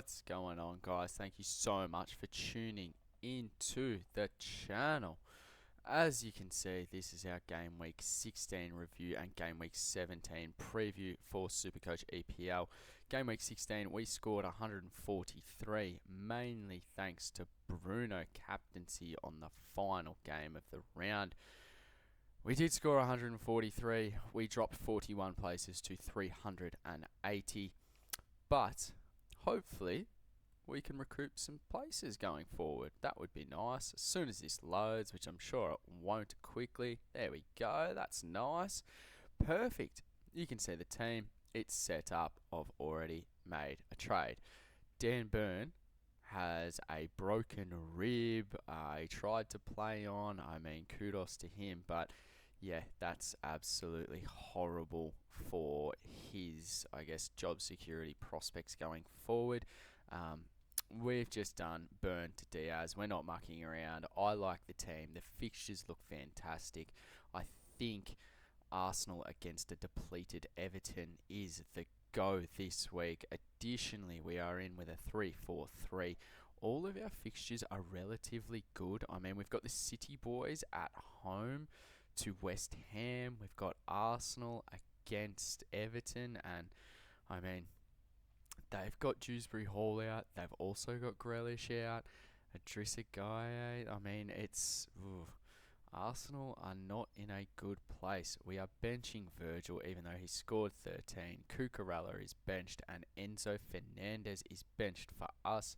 What's going on, guys? Thank you so much for tuning into the channel. As you can see, this is our Game Week 16 review and Game Week 17 preview for Supercoach EPL. Game Week 16, we scored 143, mainly thanks to Bruno captaincy on the final game of the round. We did score 143. We dropped 41 places to 380, but hopefully we can recoup some places going forward. That would be nice. As soon as this loads, which I'm sure it won't quickly. There we go. That's nice. Perfect. You can see the team. It's set up. I've already made a trade. Dan Burn has a broken rib. He tried to play on. I mean, kudos to him. But yeah, that's absolutely horrible for his, I guess, job security prospects going forward. We've just done Burn to Diaz. We're not mucking around. I like the team. The fixtures look fantastic. I think Arsenal against a depleted Everton is the go this week. Additionally, we are in with a 3-4-3. All of our fixtures are relatively good. I mean, we've got the City boys at home to West Ham. We've got Arsenal against Everton, and I mean, they've got Dewsbury Hall out. They've also got Grealish out. Adrissa Gueye. I mean, it's... Arsenal are not in a good place. We are benching Virgil, even though he scored 13. Cucurella is benched, and Enzo Fernandez is benched for us.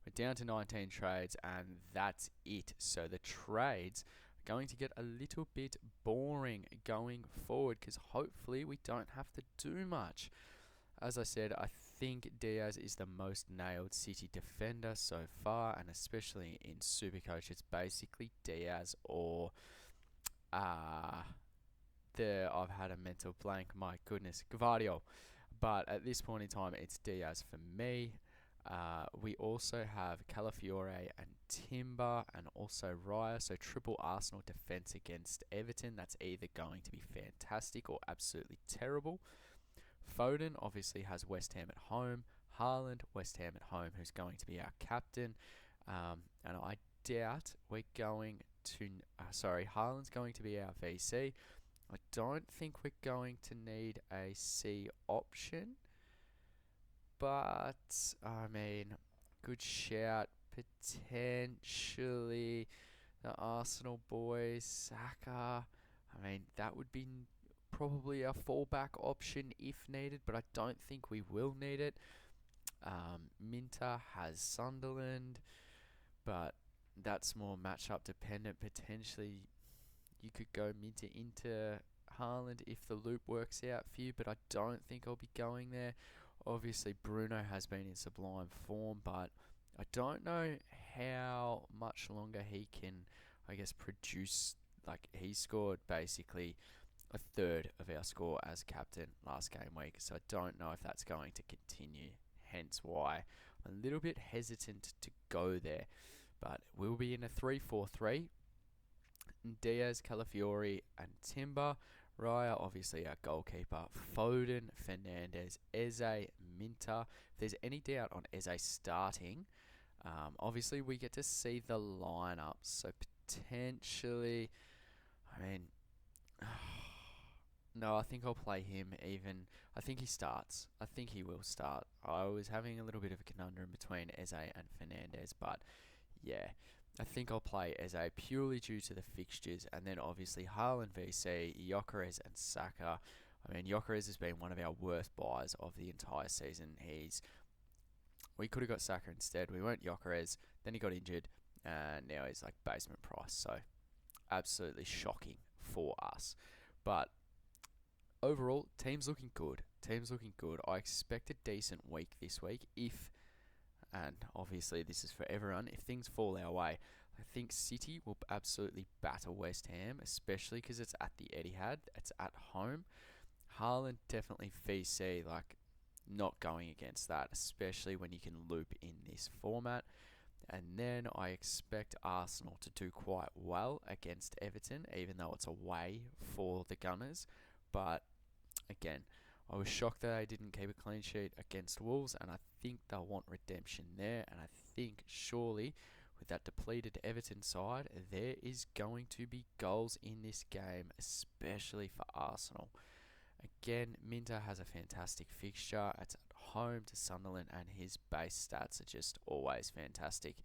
We're down to 19 trades, and that's it. So the trades are going to get a little bit boring going forward, because hopefully we don't have to do much. As I said, I think Diaz is the most nailed City defender so far, and especially in Supercoach, it's basically Diaz or I've had a mental blank. My goodness, Gvardiol. But at this point in time, it's Diaz for me. We also have Calafiore and Timber, and also Raya. So triple Arsenal defense against Everton. That's either going to be fantastic or absolutely terrible. Foden obviously has West Ham at home. Haaland, West Ham at home, who's going to be our captain. And I doubt we're going to... Haaland's going to be our VC. I don't think we're going to need a C option. But, I mean, good shout. Potentially the Arsenal boys, Saka. I mean, that would be probably a fallback option if needed, but I don't think we will need it. Minter has Sunderland, but that's more matchup dependent. Potentially, you could go Minter into Haaland if the loop works out for you, but I don't think I'll be going there. Obviously, Bruno has been in sublime form, but I don't know how much longer he can, I guess, produce. Like, he scored basically a third of our score as captain last game week, so I don't know if that's going to continue, hence why I'm a little bit hesitant to go there. But we'll be in a 3-4-3. Diaz, Calafiore and Timber. Raya, obviously our goalkeeper. Foden, Fernandez, Eze, Minter. If there's any doubt on Eze starting, obviously we get to see the lineup, so potentially, I mean... No, I think I'll play him even. I think he starts. I think he will start. I was having a little bit of a conundrum between Eze and Fernandez, but yeah, I think I'll play Eze purely due to the fixtures, and then obviously Haaland VC, Gyökeres and Saka. I mean, Gyökeres has been one of our worst buys of the entire season. We could have got Saka instead. We went Gyökeres, then he got injured, and now he's like basement price. So absolutely shocking for us. But overall, team's looking good. I expect a decent week this week and obviously this is for everyone, if things fall our way. I think City will absolutely batter West Ham, especially because it's at the Etihad. It's at home. Haaland definitely VC, like not going against that, especially when you can loop in this format. And then I expect Arsenal to do quite well against Everton, even though it's away for the Gunners. But again, I was shocked that they didn't keep a clean sheet against Wolves, and I think they'll want redemption there. And I think surely with that depleted Everton side, there is going to be goals in this game, especially for Arsenal. Again, Minter has a fantastic fixture. It's at home to Sunderland, and his base stats are just always fantastic.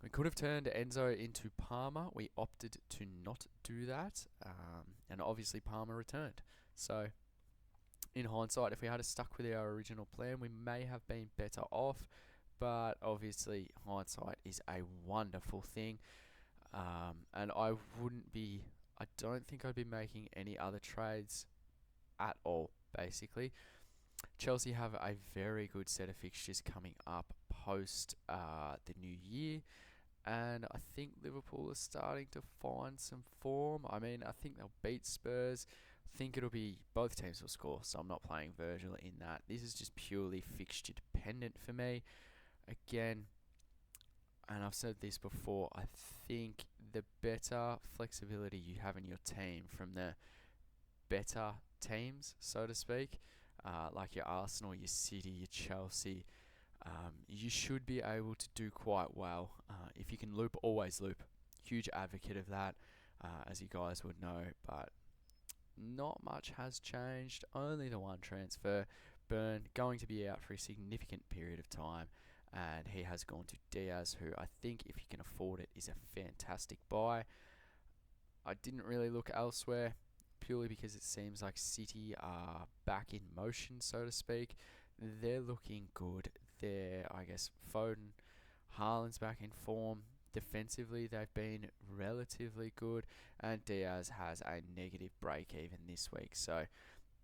We could have turned Enzo into Palmer. We opted to not do that, and obviously Palmer returned. So, in hindsight, if we had stuck with our original plan, we may have been better off. But obviously, hindsight is a wonderful thing, and I don't think I'd be making any other trades at all, basically. Chelsea have a very good set of fixtures coming up post the new year, and I think Liverpool are starting to find some form. I mean, I think they'll beat Spurs. I think it'll be both teams will score, so I'm not playing Virgil in that. This is just purely fixture dependent for me. Again, and I've said this before, I think the better flexibility you have in your team from the better teams, so to speak, like your Arsenal, your City, your Chelsea, you should be able to do quite well. If you can loop, always loop. Huge advocate of that, as you guys would know, but not much has changed. Only the one transfer. Burn going to be out for a significant period of time, and he has gone to Diaz, who I think, if you can afford it, is a fantastic buy. I didn't really look elsewhere, purely because it seems like City are back in motion, so to speak. They're looking good. I guess, Foden, Haaland's back in form. Defensively, they've been relatively good, and Diaz has a negative break even this week, so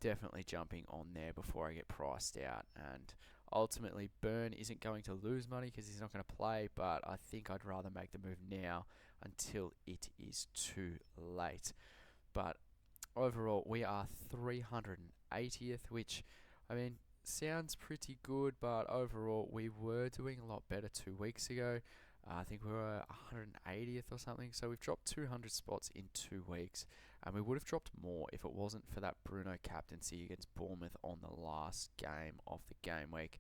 definitely jumping on there before I get priced out. And ultimately, Burn isn't going to lose money because he's not going to play, but I think I'd rather make the move now until it is too late. But overall, we are 380th, which, I mean, sounds pretty good, but overall, we were doing a lot better 2 weeks ago. I think we were 180th or something, so we've dropped 200 spots in 2 weeks, and we would have dropped more if it wasn't for that Bruno captaincy against Bournemouth on the last game of the game week.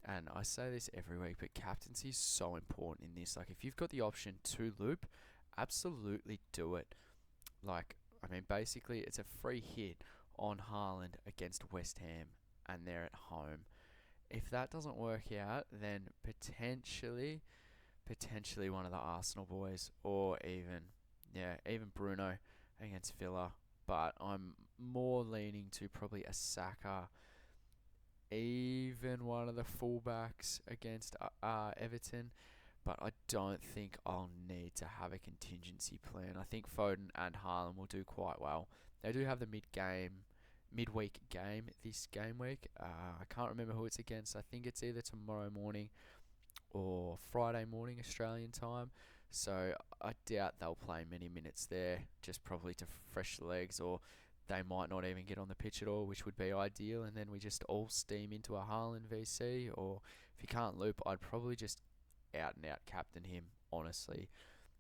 And I say this every week, but captaincy is so important in this. Like, if you've got the option to loop, absolutely do it. Like, I mean, basically, it's a free hit on Haaland against West Ham, and they're at home. If that doesn't work out, then potentially one of the Arsenal boys, or even Bruno against Villa. But I'm more leaning to probably a Saka, even one of the fullbacks against Everton. But I don't think I'll need to have a contingency plan. I think Foden and Haaland will do quite well. They do have the midweek game this game week. I can't remember who it's against. I think it's either tomorrow morning or Friday morning Australian time. So I doubt they'll play many minutes there, just probably to fresh the legs, or they might not even get on the pitch at all, which would be ideal, and then we just all steam into a Haaland VC. Or if you can't loop, I'd probably just out and out captain him, honestly.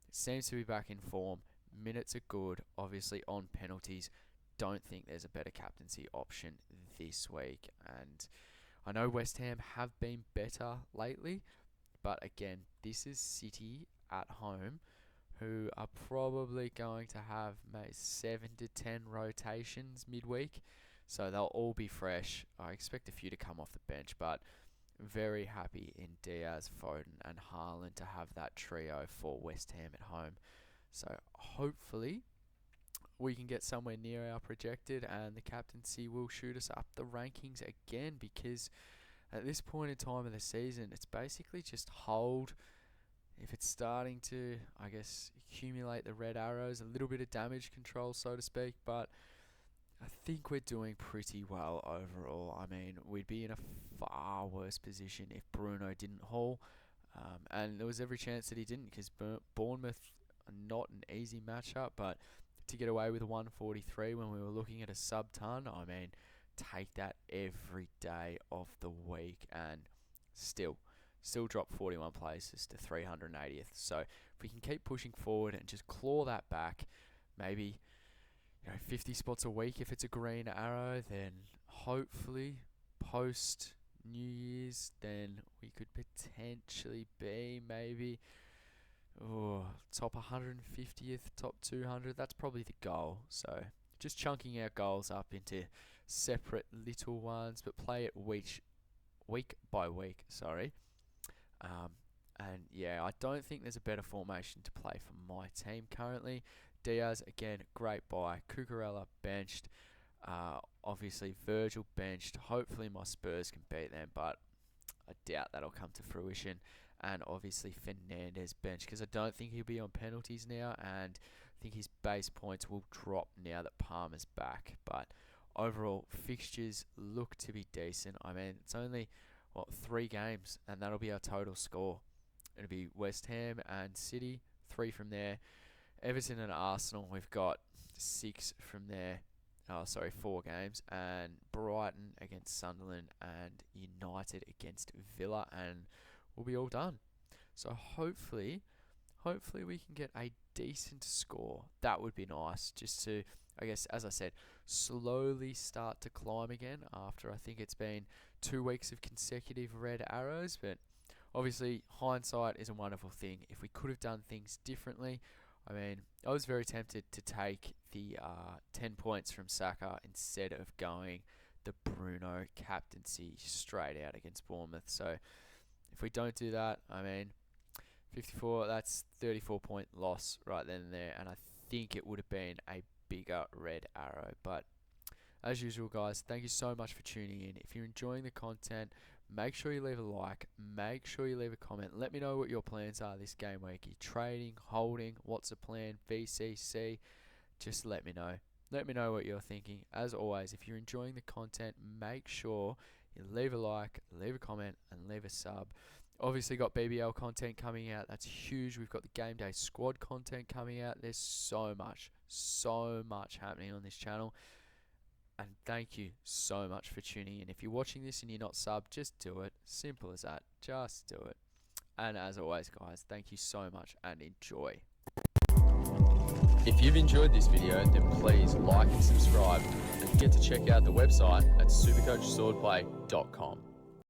It seems to be back in form. Minutes are good, obviously on penalties. Don't think there's a better captaincy option this week. And I know West Ham have been better lately, but again, this is City at home, who are probably going to have maybe 7 to 10 rotations midweek. So they'll all be fresh. I expect a few to come off the bench, but very happy in Diaz, Foden and Haaland to have that trio for West Ham at home. So hopefully we can get somewhere near our projected, and the captaincy will shoot us up the rankings again, because at this point in time of the season, it's basically just hold. If it's starting to, I guess, accumulate the red arrows, a little bit of damage control, so to speak, but I think we're doing pretty well overall. I mean, we'd be in a far worse position if Bruno didn't haul, and there was every chance that he didn't, because Bournemouth are not an easy matchup, but to get away with 143 when we were looking at a sub-ton, I mean, take that every day of the week, and still drop 41 places to 380th. So if we can keep pushing forward and just claw that back, maybe 50 spots a week if it's a green arrow, then hopefully post New Year's, then we could potentially be maybe top 150th, top 200. That's probably the goal. So just chunking our goals up into separate little ones, but play it week by week. And yeah, I don't think there's a better formation to play for my team currently. Diaz, again, great buy. Cucurella benched. Obviously, Virgil benched. Hopefully, my Spurs can beat them, but I doubt that'll come to fruition. And obviously, Fernandez benched because I don't think he'll be on penalties now, and I think his base points will drop now that Palmer's back. But overall, fixtures look to be decent. I mean, it's only 3 games, and that'll be our total score. It'll be West Ham and City, 3 from there. Everton and Arsenal, we've got 6 from there. 4 games. And Brighton against Sunderland and United against Villa, and we'll be all done. So hopefully we can get a decent score. That would be nice, just to, I guess, as I said, slowly start to climb again after I think it's been 2 weeks of consecutive red arrows. But obviously, hindsight is a wonderful thing. If we could have done things differently, I mean, I was very tempted to take the 10 points from Saka instead of going the Bruno captaincy straight out against Bournemouth. So if we don't do that, I mean, 54, that's 34-point loss right then and there, and I think it would have been a bigger red arrow. But as usual, guys, thank you so much for tuning in. If you're enjoying the content, make sure you leave a like, make sure you leave a comment. Let me know what your plans are this game week. Are you trading, holding, what's the plan, VCC? Just let me know. Let me know what you're thinking. As always, if you're enjoying the content, make sure you leave a like, leave a comment, and leave a sub. Obviously got BBL content coming out. That's huge. We've got the game day squad content coming out. There's so much happening on this channel. And thank you so much for tuning in. If you're watching this and you're not subbed, just do it. Simple as that. Just do it. And as always, guys, thank you so much and enjoy. If you've enjoyed this video, then please like and subscribe. And get to check out the website at supercoachswordplay.com.